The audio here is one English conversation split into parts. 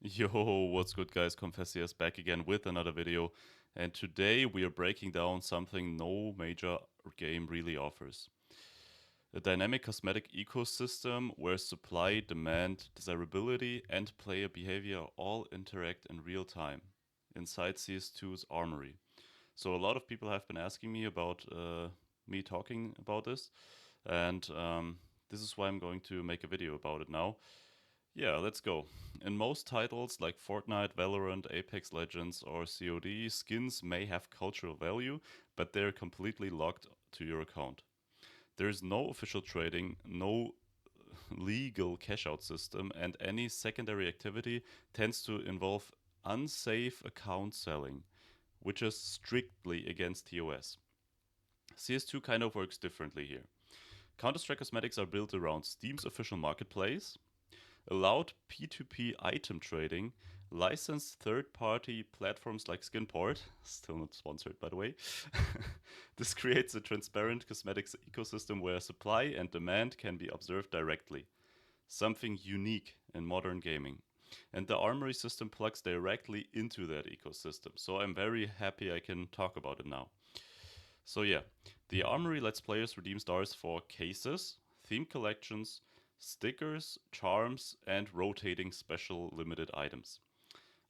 Yo, what's good, guys? Confess here is back again with another video, and today we are breaking down something no major game really offers. A dynamic cosmetic ecosystem where supply, demand, desirability, and player behavior all interact in real time inside CS2's Armory. So a lot of people have been asking me about me talking about this, and this is why I'm going to make a video about it now. Yeah, let's go. In most titles like Fortnite, Valorant, Apex Legends, or COD, skins may have cultural value, but they're completely locked to your account. There's no official trading, no legal cash out system, and any secondary activity tends to involve unsafe account selling, which is strictly against TOS. CS2 kind of works differently here. Counter Strike cosmetics are built around Steam's official marketplace, allowed P2P item trading, licensed third party platforms like Skinport, still not sponsored by the way. This creates a transparent cosmetics ecosystem where supply and demand can be observed directly, something unique in modern gaming. And the Armory system plugs directly into that ecosystem, so I'm very happy I can talk about it now. So yeah, the Armory lets players redeem stars for cases, theme collections, stickers, charms, and rotating special limited items.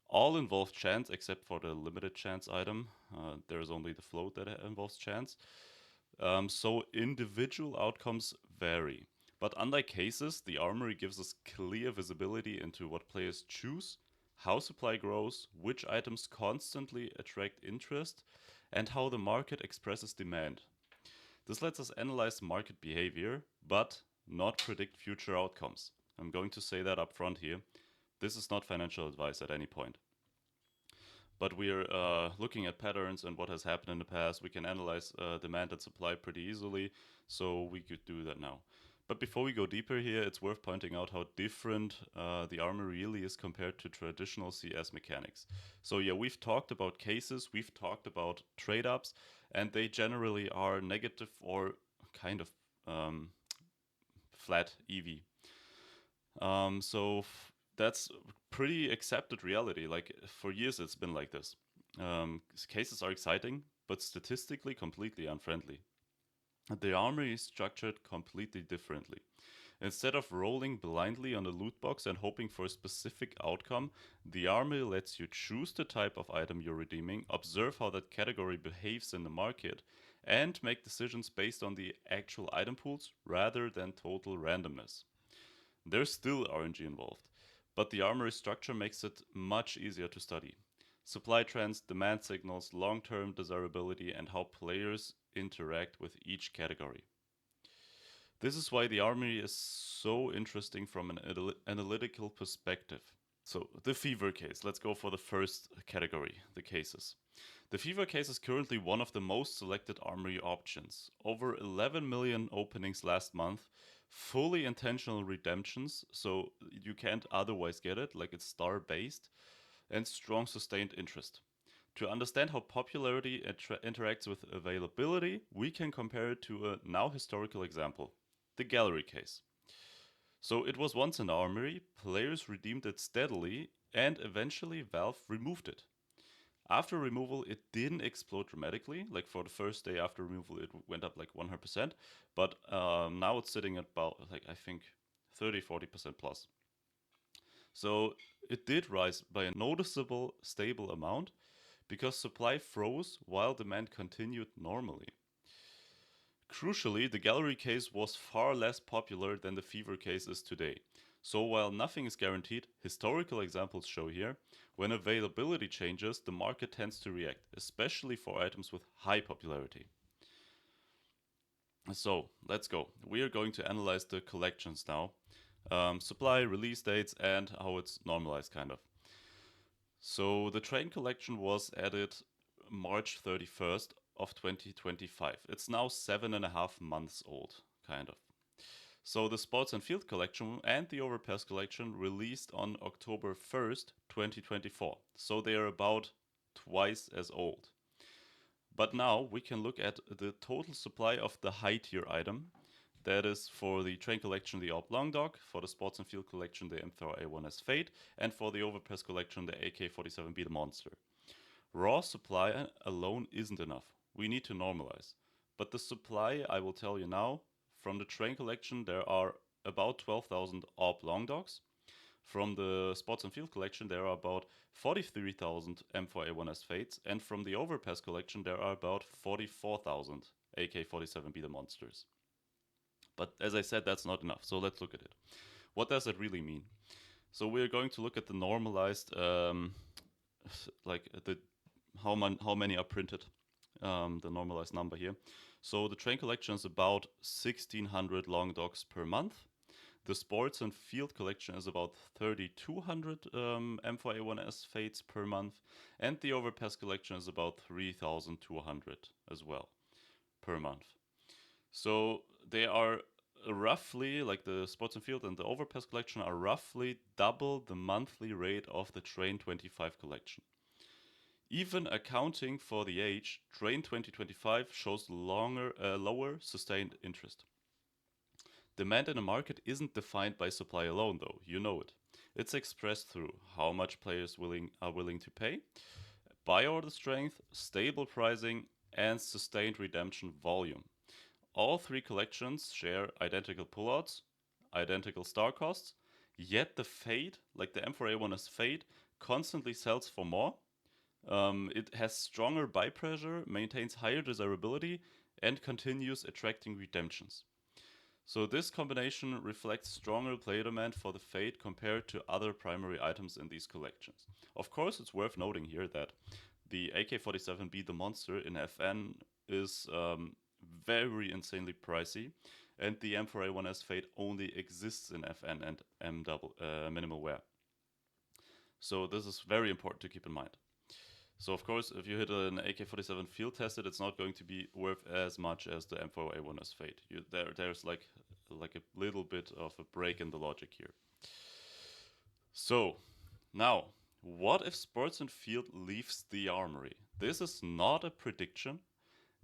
All involve chance except for the limited chance item. There's only the float that involves chance. So individual outcomes vary. But unlike cases, the Armory gives us clear visibility into what players choose, how supply grows, which items constantly attract interest, and how the market expresses demand. This lets us analyze market behavior, but not predict future outcomes. I'm going to say that up front here. This is not financial advice at any point. But we're looking at patterns and what has happened in the past. We can analyze demand and supply pretty easily, so we could do that now. But before we go deeper here, it's worth pointing out how different the armor really is compared to traditional CS mechanics. So yeah, we've talked about cases, we've talked about trade-ups, and they generally are negative or kind of um, flat EV. That's pretty accepted reality. Like for years, it's been like this. Cases are exciting, but statistically completely unfriendly. The armory is structured completely differently. Instead of rolling blindly on a loot box and hoping for a specific outcome, the armory lets you choose the type of item you're redeeming, observe how that category behaves in the market, and make decisions based on the actual item pools rather than total randomness. There's still RNG involved, but the armory structure makes it much easier to study. Supply trends, demand signals, long term desirability, and how players interact with each category. This is why the armory is so interesting from an analytical perspective. So, the fever case. Let's go for the first category, the cases. The fever case is currently one of the most selected armory options. Over 11 million openings last month, fully intentional redemptions, so you can't otherwise get it, like it's star based, and strong sustained interest. To understand how popularity interacts with availability, we can compare it to a now historical example, the gallery case. So it was once an armory, players redeemed it steadily, and eventually Valve removed it. After removal, it didn't explode dramatically. Like for the first day after removal, it went up like 100%. But now it's sitting at about, like, I think 30-40% plus. So it did rise by a noticeable, stable amount because supply froze while demand continued normally. Crucially, the gallery case was far less popular than the fever case is today. So while nothing is guaranteed, historical examples show here, when availability changes, the market tends to react, especially for items with high popularity. So let's go. We are going to analyze the collections now. Supply, release dates, and how it's normalized kind of. So the train collection was added March 31st of 2025. It's now 7.5 months old, kind of. So the Sports and Field collection and the Overpass collection released on October 1st, 2024. So they are about twice as old. But now we can look at the total supply of the high tier item. That is for the Train collection, the AWP Long Dog, for the Sports and Field collection, the M4A1-S Fade, and for the Overpass collection, the AK-47B, the Monster. Raw supply alone isn't enough. We need to normalize. But the supply, I will tell you now, from the Train collection, there are about 12,000 AWP Long Dogs. From the Sports and Field collection, there are about 43,000 M4A1-S Fades, and from the Overpass collection, there are about 44,000 AK-47B the Monsters. But as I said, that's not enough, so let's look at it. What does it really mean? So we're going to look at the normalized, like how many are printed, the normalized number here. So the Train collection is about 1,600 long dogs per month. The Sports and Field collection is about 3,200 M4A1-S Fades per month, and the Overpass collection is about 3,200 as well per month. So they are roughly, like the Sports and Field and the Overpass collection, are roughly double the monthly rate of the Train 25 collection. Even accounting for the age, Train 2025 shows lower sustained interest. Demand in a market isn't defined by supply alone, though, you know it. It's expressed through how much players are willing to pay, buy order strength, stable pricing, and sustained redemption volume. All three collections share identical pullouts, identical star costs, yet the Fade, like the M4A1-S Fade, constantly sells for more. It has stronger buy pressure, maintains higher desirability, and continues attracting redemptions. So this combination reflects stronger player demand for the Fade compared to other primary items in these collections. Of course, it's worth noting here that the AK-47B, the Monster, in FN is very insanely pricey, and the M4A1-S Fade only exists in FN and minimal wear. So this is very important to keep in mind. So of course, if you hit an AK-47 field tested, it's not going to be worth as much as the M4A1-S Fade. There's like a little bit of a break in the logic here. So now, what if Sports and Field leaves the Armory? This is not a prediction,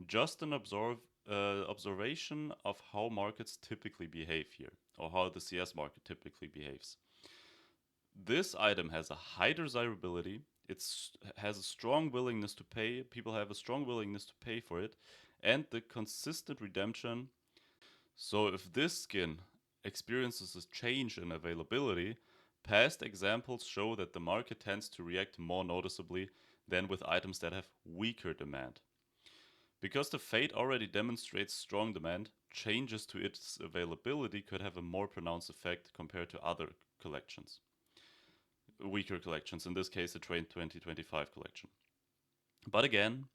just an observation of how markets typically behave here, or how the CS market typically behaves. This item has a high desirability. It has a strong willingness to pay. People have a strong willingness to pay for it, and the consistent redemption. So if this skin experiences a change in availability, past examples show that the market tends to react more noticeably than with items that have weaker demand. Because the Fade already demonstrates strong demand, changes to its availability could have a more pronounced effect compared to other collections. Weaker collections, in this case the Train 2025 collection. But again,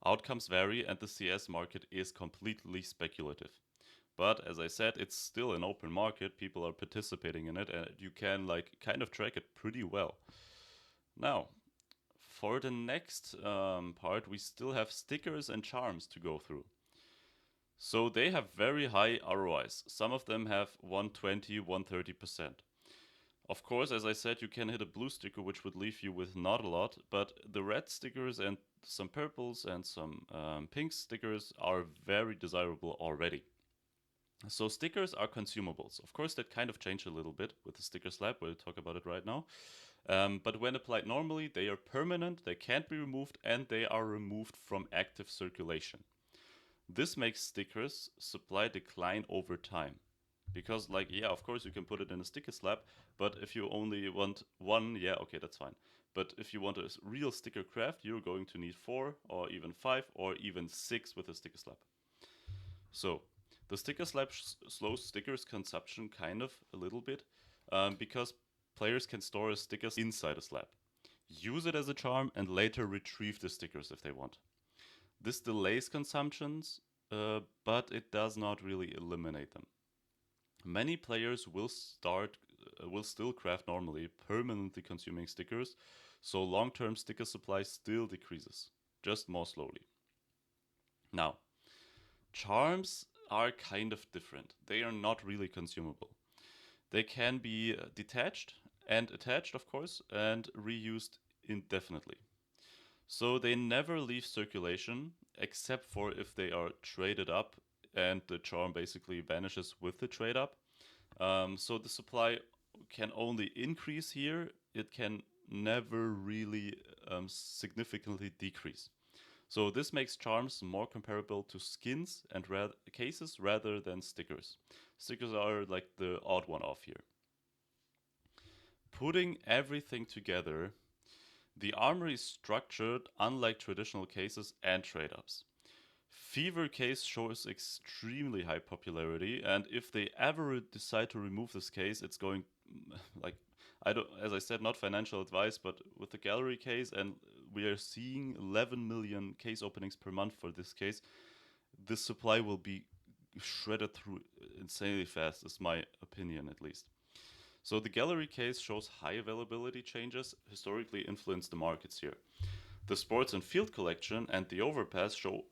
outcomes vary and the CS market is completely speculative. But as I said, it's still an open market, people are participating in it, and you can kind of track it pretty well. Now, for the next part, we still have stickers and charms to go through. So they have very high ROIs. Some of them have 120, 130%. Of course, as I said, you can hit a blue sticker, which would leave you with not a lot, but the red stickers and some purples and some pink stickers are very desirable already. So stickers are consumables. Of course, that kind of changed a little bit with the sticker slab. We'll talk about it right now. But when applied normally, they are permanent, they can't be removed, and they are removed from active circulation. This makes stickers supply decline over time. Because, of course, you can put it in a sticker slab, but if you only want one, yeah, okay, that's fine. But if you want a real sticker craft, you're going to need 4 or even 5 or even 6 with a sticker slab. So, the sticker slab slows stickers consumption kind of a little bit, because players can store stickers inside a slab, use it as a charm, and later retrieve the stickers if they want. This delays consumptions, but it does not really eliminate them. Many players will still craft normally, permanently consuming stickers, so long-term sticker supply still decreases, just more slowly. Now, charms are kind of different. They are not really consumable. They can be detached and attached, of course, and reused indefinitely. So they never leave circulation, except for if they are traded up and the charm basically vanishes with the trade up. So the supply can only increase here. It can never really significantly decrease. So this makes charms more comparable to skins and cases rather than stickers. Stickers are like the odd one off here. Putting everything together, the armory is structured unlike traditional cases and trade-ups. Fever case shows extremely high popularity, and if they ever decide to remove this case, it's going like I don't, as I said, not financial advice, but with the gallery case, and we are seeing 11 million case openings per month for this case. This supply will be shredded through insanely fast, is my opinion at least. So the gallery case shows high availability changes, historically influenced the markets here. The Sports and Field collection and the Overpass show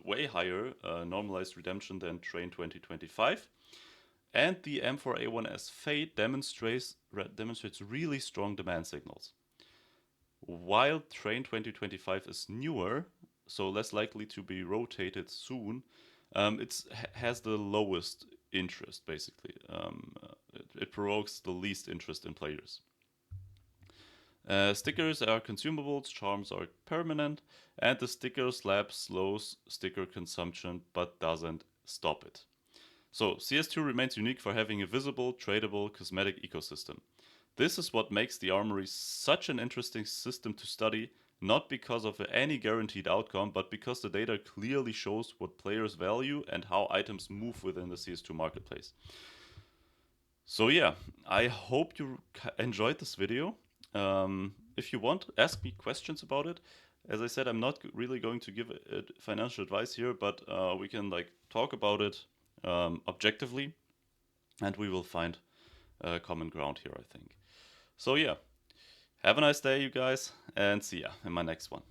way higher normalized redemption than Train 2025. And the M4A1-S Fade demonstrates really strong demand signals. While Train 2025 is newer, so less likely to be rotated soon, it has the lowest interest, basically. It provokes the least interest in players. Stickers are consumables, charms are permanent, and the sticker slab slows sticker consumption but doesn't stop it. So CS2 remains unique for having a visible, tradable, cosmetic ecosystem. This is what makes the Armory such an interesting system to study, not because of any guaranteed outcome, but because the data clearly shows what players value and how items move within the CS2 marketplace. So yeah, I hope you enjoyed this video. If you want, ask me questions about it. As I said, I'm not really going to give financial advice here, but we can like talk about it objectively, and we will find common ground here, I think. So yeah, have a nice day, you guys, and see ya in my next one.